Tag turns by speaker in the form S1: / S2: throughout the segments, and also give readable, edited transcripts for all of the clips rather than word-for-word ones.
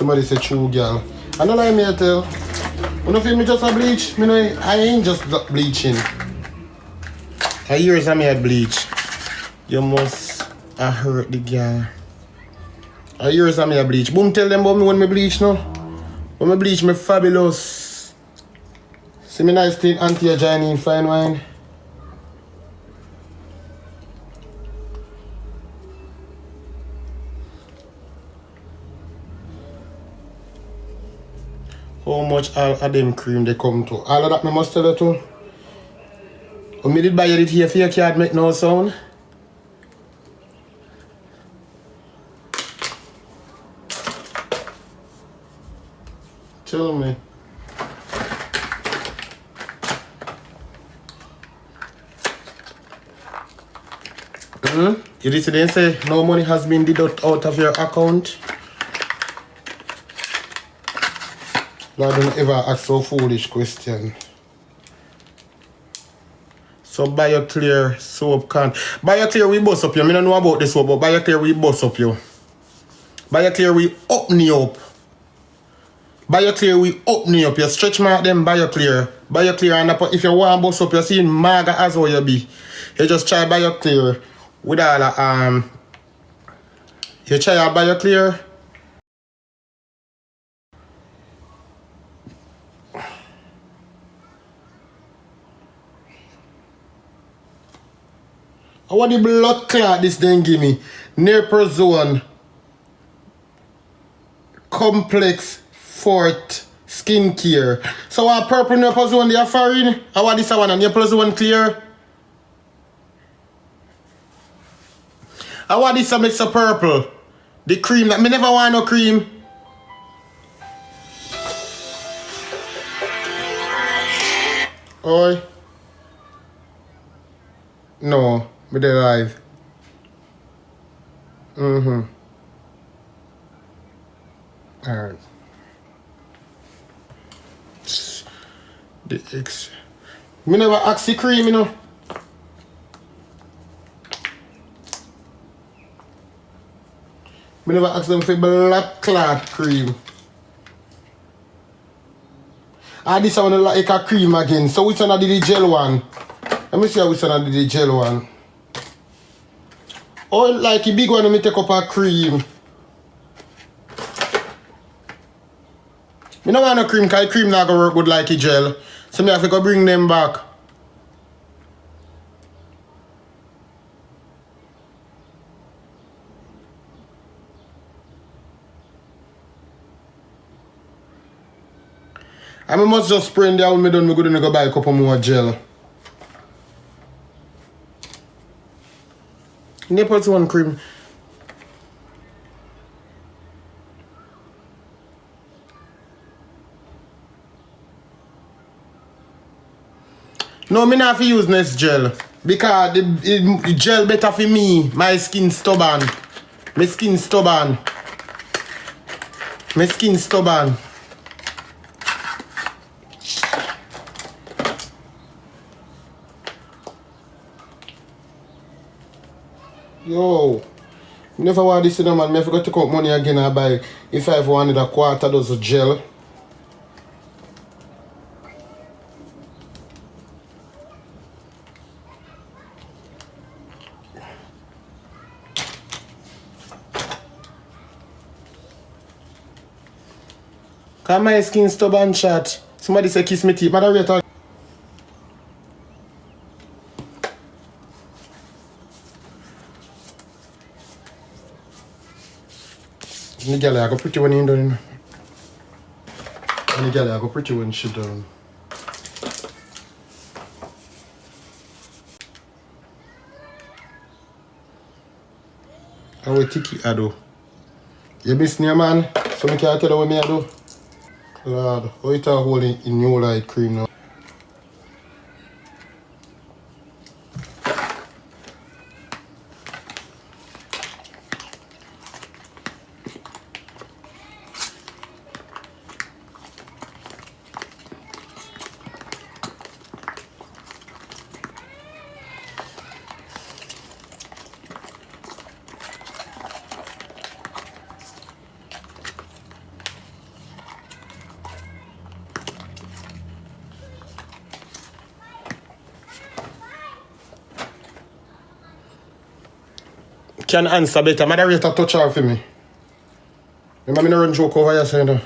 S1: Somebody say true girl. I don't like me to tell. You know feel me just a bleach? Me know I ain't just bleaching. A years of me a bleach. You must hurt the girl. A years of me a bleach. Boom tell them about me when me bleach now. When me bleach me fabulous. See me nice clean anti-aging fine wine. How much all of them cream they come to? All of that me must tell you too. When me did buy it here for your card make no sound. Tell me. You didn't say no money has been deducted out of your account? Lord, don't ever ask so foolish question. So BioClear soap can. BioClear we bust up you. I don't know about this soap, but BioClear we bust up you. BioClear we open you up. BioClear we open you up. You stretch mark them BioClear. BioClear and if you want bust up, you're seeing maga as how you be. You just try BioClear with all the you try a BioClear. What the blood clot this then give me? Neoprozone complex fort skincare. So our purple neoprozone they are foreign. How what this one and neoprozone clear? How what this makes a purple? The cream that me never want no cream. Oi. No. Me dey live. Alright. The X. Me never ask the cream, you know. Me never ask them for black clot cream. And this one like a cream again. So which one I did the gel one? Let me see how which one I did the gel one. Oh, like a big one, let me take up a cream. Me no want no cream, because cream not gonna work good like a gel. So me have to go bring them back. And I must just spray in there when me done, me go to go buy a couple more gel. Naples one cream. No, me not have to use Nest gel. Because the gel better for me. My skin stubborn. My skin stubborn. My skin stubborn. Yo, never want this in a man. I forgot to take out money again and buy if I wanted a quarter dozen gel. Cause my skin stubborn chat. Somebody say kiss me teeth. Moderator. The girl I go pretty when you done. And the girl I go pretty when she done. How Tikki I do? You miss me man? So I can't tell you what me I do. Lord, how you talk holding in new light cream now? can answer better. Moderator, touch her for me. Remember, me no run joke over here, saying that.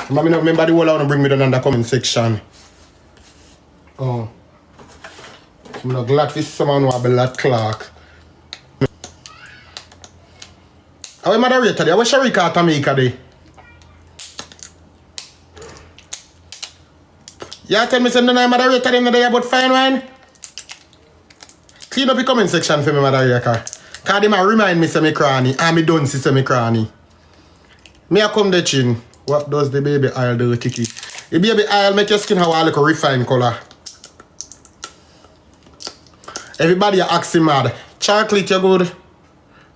S1: Remember the whole I want to bring me down in the comment section. Oh. I'm not glad for someone who have a lot Clark. How are moderator there? What's Sharika at Jamaica there? You tell me something I'm moderator in the day about fine wine? Clean up the comment section for me, moderator. Because they might remind me say me cranny. And me don't see say me cranny. Me a come the chin. What does the baby oil do, Tikki? The baby oil make your skin have a little refined color. Everybody are axing mad. Chocolate, you good?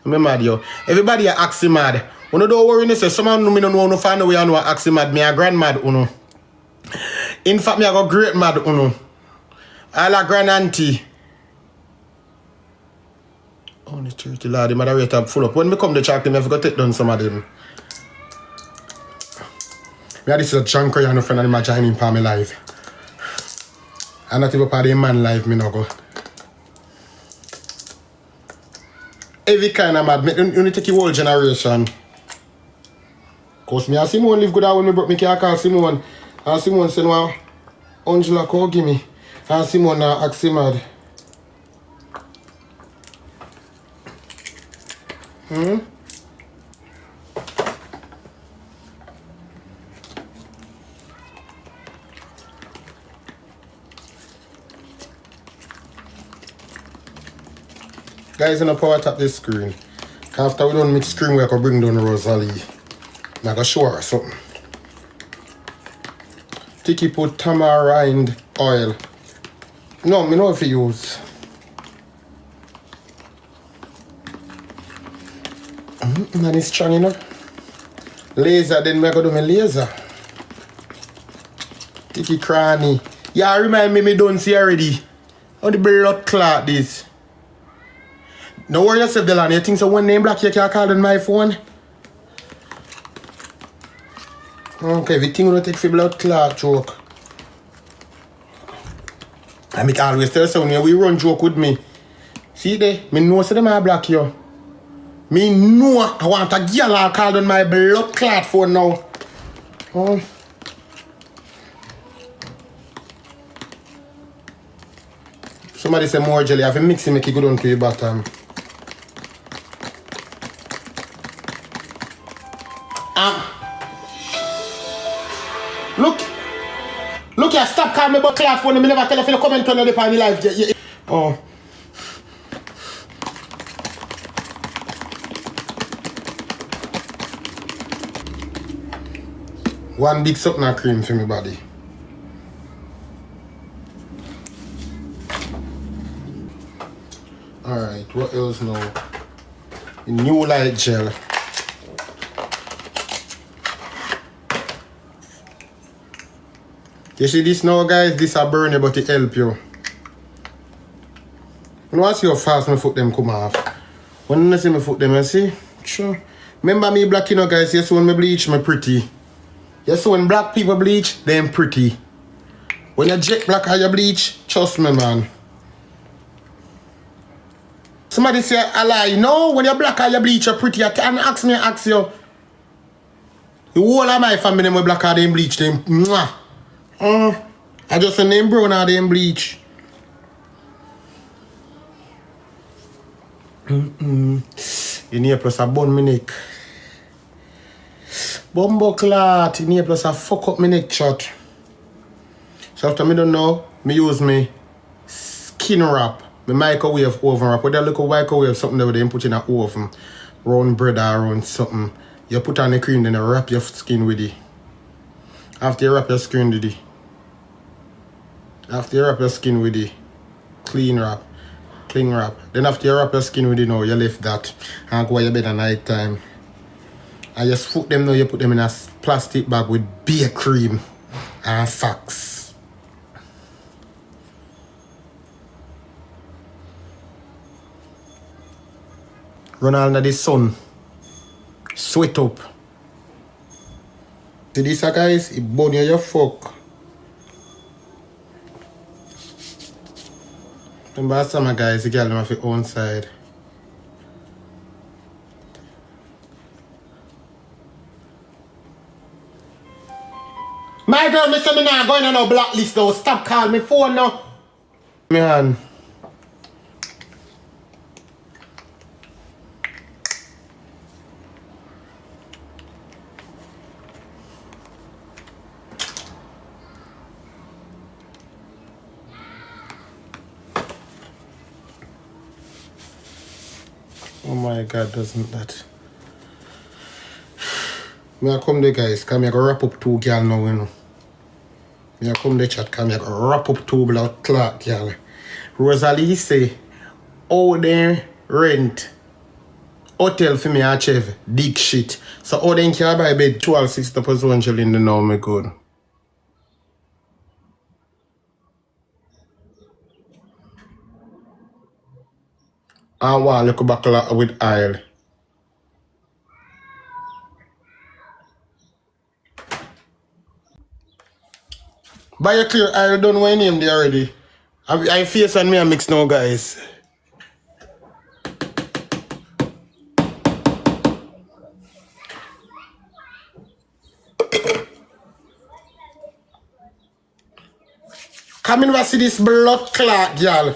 S1: I'm mad, yo. Everybody are axing mad. You don't worry, you say, someone me don't know no find a way I know axing mad. Me a grand mad, uno. In fact, me a go great mad, uno. All a grand auntie. Oh, the 30 lad, the moderator full up. When me come to chocolate, me have to take down some of them. Me this is a junk cry and a friend of my joining for my life. I'm not even part of the man life, me no go. Every kind of mad, you need to take your whole generation. Cause me and Simone live good when me broke me car call Simone. And Simone said, well, Angela call give me. And Simone ask him mad. Guys, in the power tap this screen. After we don't mix screen, we can bring down Rosalie. I'm going to show her something. Tikki put tamarind oil. No, I know if you use. And it's strong, you know. Laser, then I go do my laser. Tikki cranny. Yeah, remind me don't see already. How the blood clot this. No worry yourself, Delan. You think so one name black you can call on my phone? Okay, everything will take for blood clot joke. I make always tell someone we run joke with me. See there, me know so them are black you. Me know I want a girl I call on my blood clot phone now. Somebody say more jelly. I have to mix it, make it good on to your bottom. Look here, stop calling me about cloth phone. Me never tell you if you comment on the live. Oh. One big something cream for me body. Alright, what else now? New light gel. You see this now, guys? This a burn you, but it help you. You know, I see how fast my foot them come off. When you see my foot them, you see? Sure. Remember me black, you know, guys? Yes, when me bleach, me pretty. Yes, when black people bleach, them pretty. When you jet black or you bleach, trust me, man. Somebody say a lie. No, when you're black or you bleach, you're pretty. You can't ask me, ask you. The whole of my family, them black or them bleach, them. Mwah. I just a name brown or them bleach. You need plus a bun me neck. Bumbo clot. You need plus a fuck up me neck shot. So after me don't know, me use me skin wrap. My microwave oven wrap. With that little microwave something that they put in an oven. Round bread or round something. You put on the cream, then you wrap your skin with it. After you wrap your skin with it. After you wrap your skin with it, clean wrap. Then after you wrap your skin with it now, you left that and go to your bed at night time. And just put them now, you put them in a plastic bag with beer cream and socks. Run all into the sun. Sweat up. See this guys? It burn you your fuck. Remember some guys, the girl them have their own side. My girl, me say me nah going on no blacklist though. Stop calling me phone now. Man. Oh my God, doesn't that? Me I come there guys, come here go wrap up 2 girl now, you know. Me I come there chat, come here go wrap up 2 blood clot girl. Rosalie say, oh they rent hotel for me a chef, dig shit. So how then can I buy bed 12 sister person in the now me good. I want look back with aisle. Buy a clear aisle done my name there already. I face and me a mix now guys. Come in and see this blood clot girl.